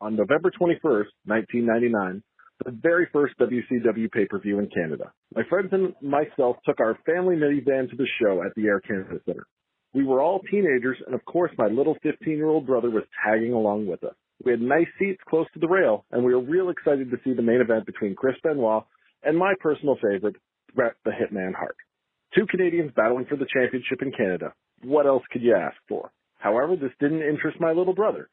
on November 21st, 1999, the very first WCW pay-per-view in Canada. My friends and myself took our family minivan to the show at the Air Canada Centre. We were all teenagers, and of course my little 15-year-old brother was tagging along with us. We had nice seats close to the rail, and we were real excited to see the main event between Chris Benoit and my personal favorite, Bret the Hitman Hart. Two Canadians battling for the championship in Canada. What else could you ask for? However, this didn't interest my little brother.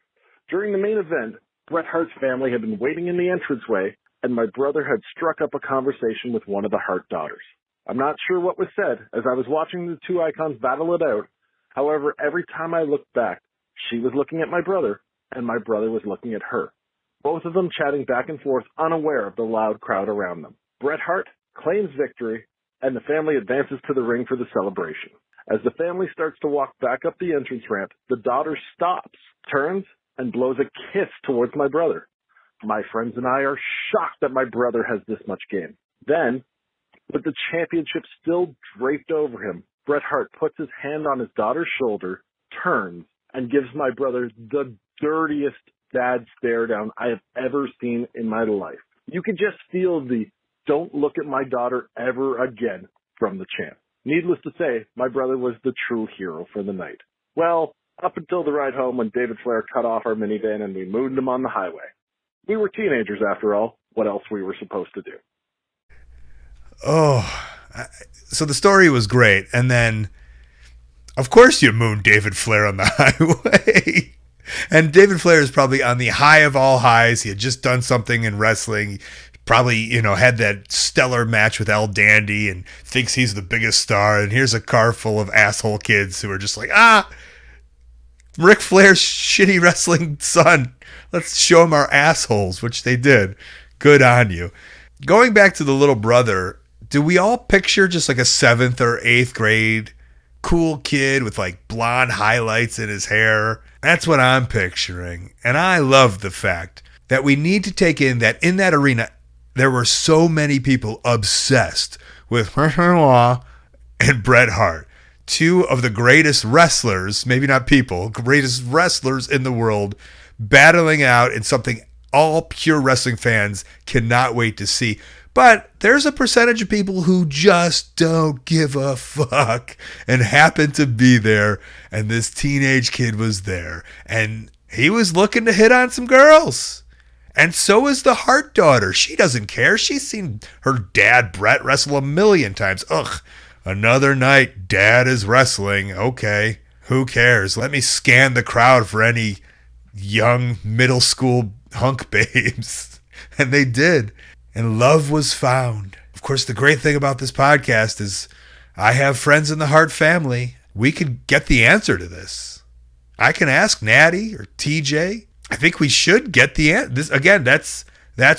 During the main event, Bret Hart's family had been waiting in the entranceway, and my brother had struck up a conversation with one of the Hart daughters. I'm not sure what was said as I was watching the two icons battle it out. However, every time I looked back, she was looking at my brother, and my brother was looking at her. Both of them chatting back and forth, unaware of the loud crowd around them. Bret Hart claims victory, and the family advances to the ring for the celebration. As the family starts to walk back up the entrance ramp, the daughter stops, turns, and blows a kiss towards my brother. My friends and I are shocked that my brother has this much game. Then, with the championship still draped over him, Bret Hart puts his hand on his daughter's shoulder, turns, and gives my brother the dirtiest dad stare down I have ever seen in my life. You could just feel the "don't look at my daughter ever again" from the champ. Needless to say, my brother was the true hero for the night. Well, up until the ride home when David Flair cut off our minivan and we mooned him on the highway. We were teenagers after all. What else we were supposed to do? Oh, so the story was great. And then, of course, you mooned David Flair on the highway. And David Flair is probably on the high of all highs. He had just done something in wrestling. Probably, had that stellar match with El Dandy and thinks he's the biggest star. And here's a car full of asshole kids who are just like, Ric Flair's shitty wrestling son. Let's show him our assholes, which they did. Good on you. Going back to the little brother, do we all picture just like a 7th or 8th grade cool kid with like blonde highlights in his hair? That's what I'm picturing. And I love the fact that we need to take in that in that arena, there were so many people obsessed with Benoit and Bret Hart, two of the greatest wrestlers, maybe not people, greatest wrestlers in the world, battling out in something all pure wrestling fans cannot wait to see. But there's a percentage of people who just don't give a fuck and happen to be there. And this teenage kid was there. And he was looking to hit on some girls. And so is the Hart daughter. She doesn't care. She's seen her dad, Bret, wrestle a million times. Ugh, another night, dad is wrestling. Okay, who cares? Let me scan the crowd for any young middle school hunk babes. And they did. And love was found. Of course, the great thing about this podcast is I have friends in the Hart family. We could get the answer to this. I can ask Natty or TJ. I think we should get the answer. Again, that's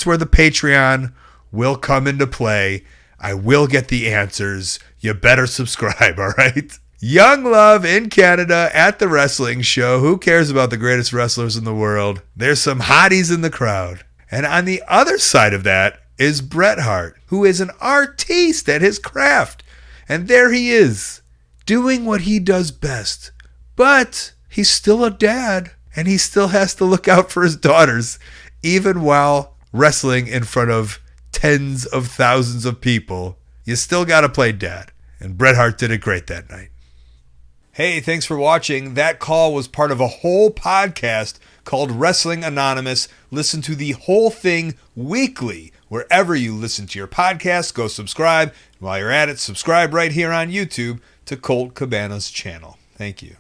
where the Patreon will come into play. I will get the answers. You better subscribe, all right? Young love in Canada at the wrestling show. Who cares about the greatest wrestlers in the world? There's some hotties in the crowd. And on the other side of that is Bret Hart, who is an artiste at his craft. And there he is, doing what he does best. But he's still a dad, and he still has to look out for his daughters, even while wrestling in front of tens of thousands of people. You still got to play dad. And Bret Hart did it great that night. Hey, thanks for watching. That call was part of a whole podcast called Wrestling Anonymous. Listen to the whole thing weekly. Wherever you listen to your podcast, go subscribe. While you're at it, subscribe right here on YouTube to Colt Cabana's channel. Thank you.